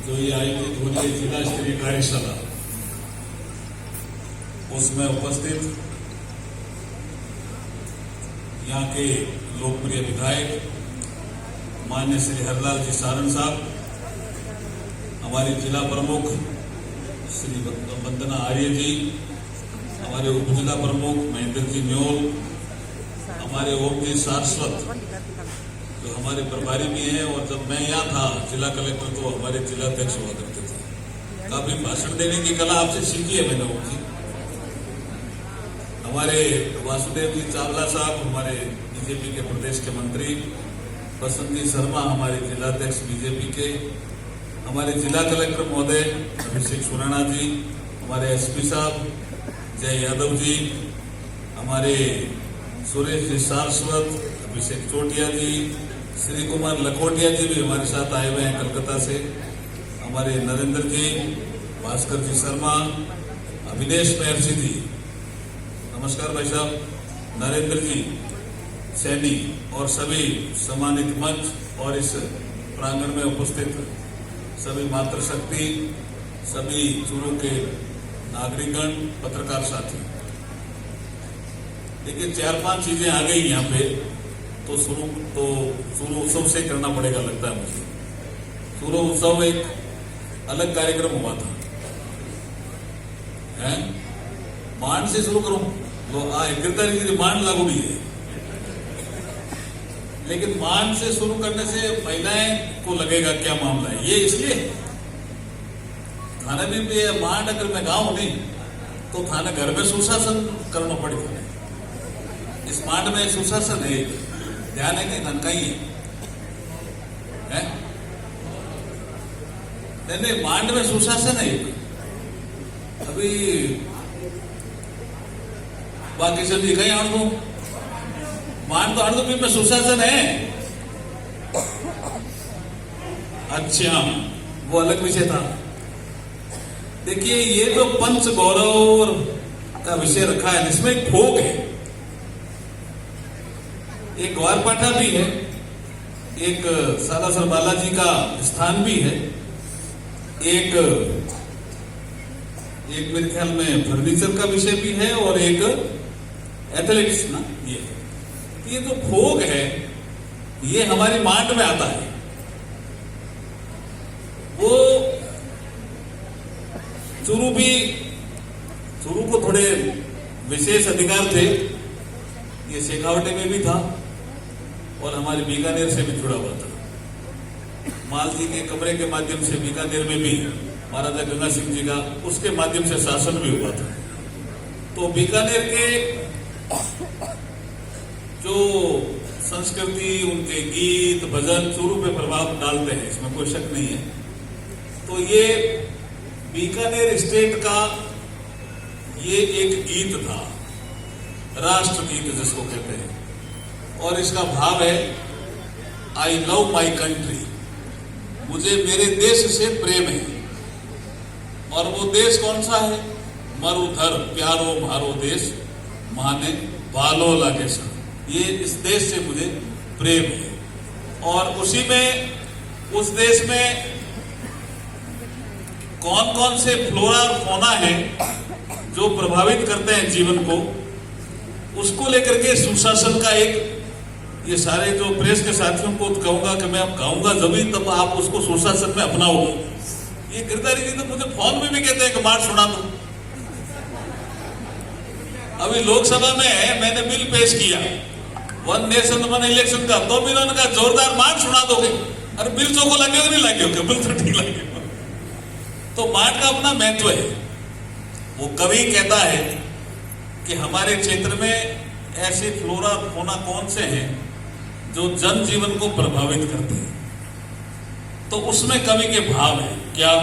जो ये आयोजित हो रही है जिला स्तरीय कार्यशाला, उसमें उपस्थित यहाँ के लोकप्रिय विधायक माननीय श्री हरलाल जी सारण साहब, हमारे जिला प्रमुख श्री वंदना आर्य जी, हमारे उप जिला प्रमुख महेंद्र जी न्योल, हमारे ओम जी सारस्वत जो हमारे प्रभारी भी हैं, और जब मैं यहाँ था जिला कलेक्टर तो हमारे जिला अध्यक्ष हुआ करते थे। काफी भाषण देने की कला आपसे सीखी है मैंने ओम जी। हमारे वासुदेव जी चावला साहब, हमारे बीजेपी के प्रदेश के मंत्री, बसंत जी शर्मा, हमारे जिलाध्यक्ष बीजेपी के, हमारे जिला कलेक्टर महोदय अभिषेक सुराणा जी, हमारे एसपी साहब जय यादव जी, हमारे सुरेश जी सारस्वत, अभिषेक चोटिया जी, श्री कुमार लखोटिया जी भी हमारे साथ आए हुए हैं कलकत्ता से, हमारे नरेंद्र जी, भास्कर जी शर्मा, अभिनेश महर्षि जी, नमस्कार भाई साहब, नरेंद्र जी सैनी और सभी सम्मानित मंच और इस प्रांगण में उपस्थित सभी मातृशक्ति, सभी चूरू के नागरिकगण, पत्रकार साथी। देखिए 4-5 चीजें आ गई यहाँ पे, तो चूरू उत्सव से करना पड़ेगा लगता है मुझे। चूरू उत्सव एक अलग कार्यक्रम हुआ था, है मांड से शुरू करूं तो गिरधारी जी मांड लागू भी है, लेकिन मांड से शुरू करने से महिलाएं को लगेगा क्या मामला है, ये इसलिए थाने में भी मांड अगर मैं गांव नहीं तो थाने घर में सुशासन करना पड़ेगा। इस मांड में सुशासन है, ध्यान है कि धन का ही है? नहीं, मांड में सुशासन है। अभी बाकी सभी कहीं आड़ दो, मान तो आड़ में सुशासन है। अच्छा, वो अलग विषय था। देखिए ये जो पंच गौरव का विषय रखा है, इसमें एक फोक है, एक ग्वारपाठा भी है, एक सालासर बालाजी का स्थान भी है, एक मेरे ख्याल में फर्नीचर का विषय भी है, और एक एथलेटिक्स ना। ये जो फोक है ये हमारी मांड में आता है। वो चूरू को थोड़े विशेष अधिकार थे, ये शेखावटी में भी था और हमारे बीकानेर से भी जुड़ा हुआ था। मालजी के कमरे के माध्यम से बीकानेर में भी महाराजा गंगा सिंह जी का उसके माध्यम से शासन भी हुआ था। तो बीकानेर के जो संस्कृति, उनके गीत भजन चूरू पे प्रभाव डालते हैं, इसमें कोई शक नहीं है। तो ये बीकानेर स्टेट का ये एक गीत था, राष्ट्र गीत जिसको कहते हैं, और इसका भाव है आई लव माई कंट्री, मुझे मेरे देश से प्रेम है। और वो देश कौन सा है? मरुधर प्यारो मारो देश, माने बालो लागे सा, ये इस देश से मुझे प्रेम है। और उसी में, उस देश में कौन कौन से फ्लोरा और फौना है जो प्रभावित करते हैं जीवन को, उसको लेकर के सुशासन का एक, ये सारे जो प्रेस के साथियों को कहूंगा कि मैं अब गाऊंगा जमीन, तब आप उसको सुशासन में अपनाओगे। ये गिरधारी जी तो मुझे फोन में भी कहते हैं कि मार सुना दो। अभी लोकसभा में मैंने बिल पेश किया वन नेशन वन इलेक्शन का, तो भी उन्होंने कहा जोरदार मार सुना दोगे। अरे बिल चौको लगे हो नहीं लगे हो, बिल तो ठीक लगे। तो मार का अपना महत्व है। वो कवि कहता है कि हमारे क्षेत्र में ऐसे फ्लोरा फौना कौन से हैं जो जनजीवन को प्रभावित करते हैं। तो उसमें कवि के भाव है क्या?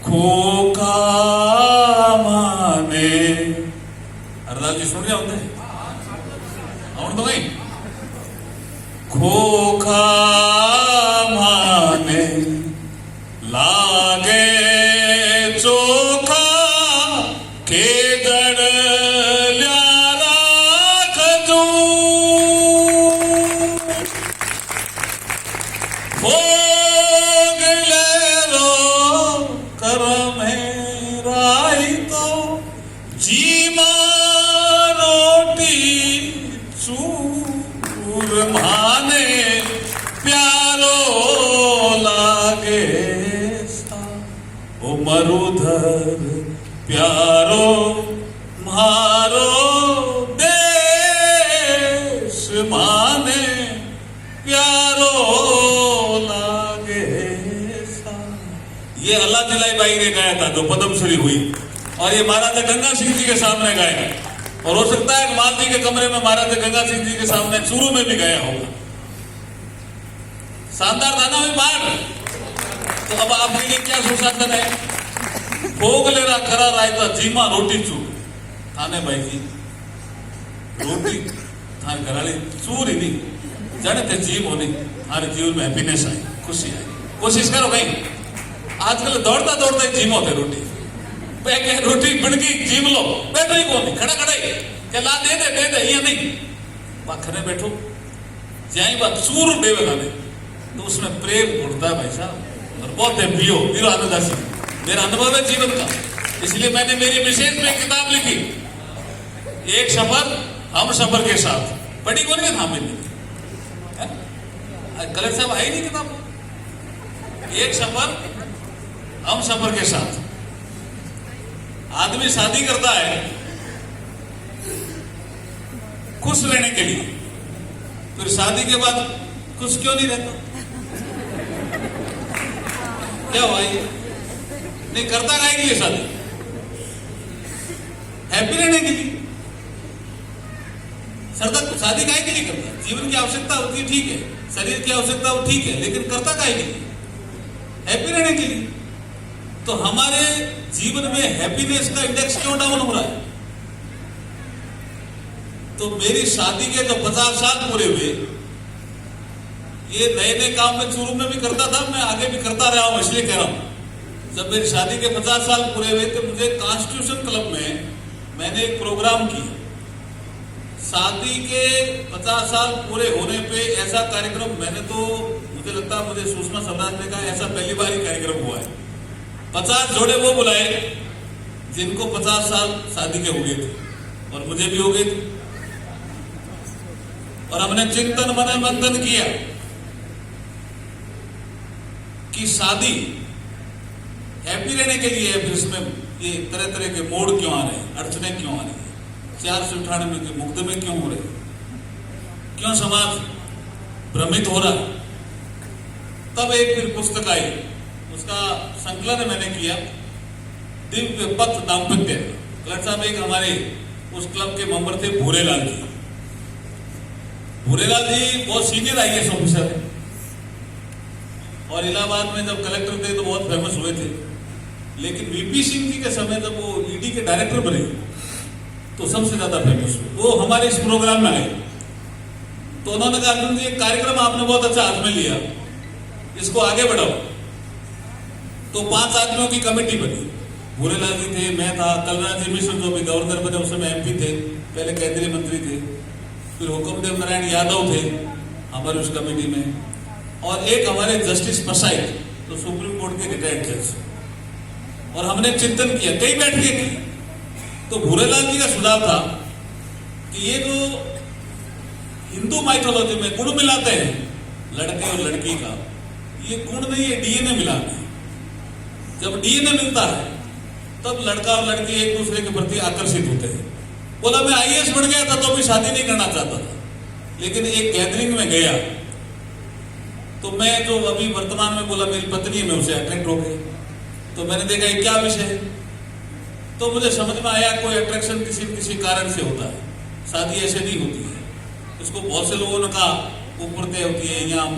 खोखा माने, हरलाल जी सुन रहे होते हैं तो भाई, खोखा माने लागे चोखा के जड़ ल्यारा खजू भोग मारुधर प्यारो मारो देश माने प्यारो लागे सा। ये अल्लाह दिलाई बाई ने गाया था जो पद्मश्री हुई, और ये महाराजा गंगा सिंह जी के सामने गाया, और हो सकता है मालती के कमरे में महाराजा गंगा सिंह जी के सामने चूरू में भी गाया होगा। शानदार था ना बात। तो अब आपके लिए क्या सुशासन है? भोग ले रहा खरा रायता जीमा रोटी चूर थाने भाई जी रोटी थाने घराली चूर ही नहीं जाने थे जीव होने हमारे जीवन में हैप्पीनेस आई, खुशी आई। कोशिश करो भाई, आजकल दौड़ता दौड़ता ही जीम होते रोटी पैके रोटी बिड़की जीम लो बैठो ही कौन खड़ा खड़ा ही क्या ला दे दे ये नहीं खड़े बैठो ज्यादा बात चूर देवे खाने तो उसमें प्रेम उड़ता है भाई साहब, और बहुत है पियो पियो आनंदासी। मेरा अनुभव है जीवन का, इसलिए मैंने मेरी विशेष में किताब लिखी, एक सफर हम सफर के साथ। पढ़ी कौन के थामे कलर साहब आई नहीं किताब, एक सफर हम सफर के साथ। आदमी शादी करता है खुश रहने के लिए, फिर शादी के बाद खुश क्यों नहीं रहता? क्या हुआ ये? नहीं करता काहे के लिए शादी? हैप्पी रहने के लिए। सरदार शादी काहे के लिए करता है? जीवन की आवश्यकता होती है, ठीक है, शरीर की आवश्यकता हो ठीक है, लेकिन करता काहे के लिए? हैप्पी रहने के लिए। तो हमारे जीवन में हैप्पीनेस का इंडेक्स क्यों डाउन हो रहा है? तो मेरी शादी के जो 50 साल पूरे हुए, ये नए नए काम में शुरू में भी करता था, मैं आगे भी करता रहा हूं, इसलिए कह रहा हूं। जब मेरी शादी के 50 साल पूरे हुए तो मुझे कॉन्स्टिट्यूशन क्लब में मैंने एक प्रोग्राम किया। शादी के 50 साल पूरे होने पे ऐसा कार्यक्रम मैंने तो मुझे लगता है मुझे सुषमा स्वराज ने कहा ऐसा पहली बार ही कार्यक्रम हुआ है। 50 जोड़े वो बुलाए जिनको 50 साल शादी के हो गए थे और मुझे भी हो गए थे, और हमने चिंतन मनन मंथन किया कि शादी हैप्पी रहने के लिए है, फिर इसमें ये तरह तरह के मोड़ क्यों आ रहे हैं, अड़चने क्यों आ रही है, 498 के मुकदमे क्यों हो रहे, क्यों समाज भ्रमित हो रहा है। तब एक फिर पुस्तक आई, उसका संकलन मैंने किया, दिव्य पथ दाम्पत्य। क्लर्क साहब एक हमारे उस क्लब के मेंबर थे भूरेलाल जी। भूरेलाल जी बहुत सीनियर आईएएस ऑफिसर है, और इलाहाबाद में जब कलेक्टर थे तो बहुत फेमस हुए थे, लेकिन वीपी सिंह जी के समय जब वो ईडी के डायरेक्टर बने तो सबसे ज्यादा फेमस हुए। वो हमारे इस प्रोग्राम में आए तो उन्होंने कहा अर्जुन जी एक कार्यक्रम आपने बहुत अच्छा हाथ में लिया, इसको आगे बढ़ाओ। तो 5 आदमियों की कमेटी बनी, भूरेलाल जी थे, मैं था, कलराज जी मिश्र जो भी गवर्नर बने उस समय एमपी थे, पहले केंद्रीय मंत्री थे, फिर हुकुमदेव नारायण यादव थे हमारे उस कमेटी में, और एक हमारे जस्टिस पसाई तो सुप्रीम कोर्ट के रिटायर्ड जज। और हमने चिंतन किया, कई बैठकें की। तो भूरेलाल जी का सुझाव था कि ये जो हिंदू माइथोलॉजी में गुण मिलाते हैं लड़के और लड़की का, ये गुण नहीं है, डीएनए मिलाना है। जब डीएनए मिलता है तब लड़का और लड़की एक दूसरे के प्रति आकर्षित होते हैं। बोला मैं आईएएस बन गया था तो भी शादी नहीं करना चाहता था, लेकिन एक गैदरिंग में गया तो मैं जो अभी वर्तमान में बोला मेरी पत्नी में उसे अट्रैक्ट हो गई। तो मैंने देखा ये क्या विषय है, तो मुझे समझ में आया कोई अट्रैक्शन किसी किसी कारण से होता है, शादी ऐसे नहीं होती है। इसको बहुत से लोगों ने कहा ऊपरते होती है, यहाँ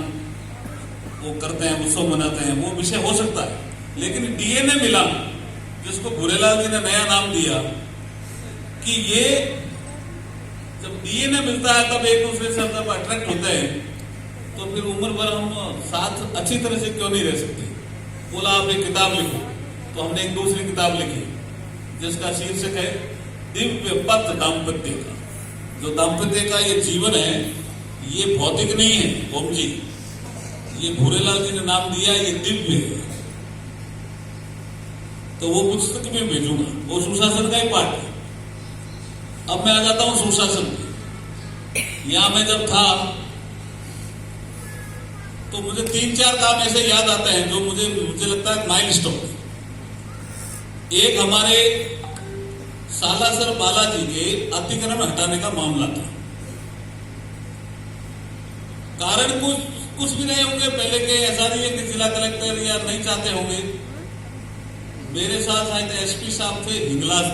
वो करते हैं, उत्सव मनाते हैं, वो विषय हो सकता है, लेकिन डीएनए मिला, जिसको भूरेलाल जी ने नया नाम दिया कि ये जब डीएनए मिलता है तब एक दूसरे से जब अट्रैक्ट होते हैं तो फिर उम्र भर हम साथ अच्छी तरह से क्यों नहीं रह सकते। बोला आप एक किताब लिखो, तो हमने एक दूसरी किताब लिखी जिसका शीर्षक है दिव्य पथ दाम्पत्य का। जो दाम्पत्य का ये जीवन है ये भौतिक नहीं है ओम जी, ये भूरेलाल जी ने नाम दिया, ये दिव्य है। तो वो पुस्तक में भेजूंगा, वो सुशासन का ही पार्ट है। अब मैं आ जाता हूं सुशासन पे। यहां मैं जब था तो मुझे 3-4 काम ऐसे याद आते हैं जो मुझे लगता है माइलस्टोन। एक हमारे सालासर बालाजी के अतिक्रमण हटाने का मामला था। कारण कुछ भी नहीं होंगे, पहले के ऐसा नहीं है कि जिला कलेक्टर या नहीं चाहते होंगे। मेरे साथ आए थे एसपी साहब थे, हिंगलाज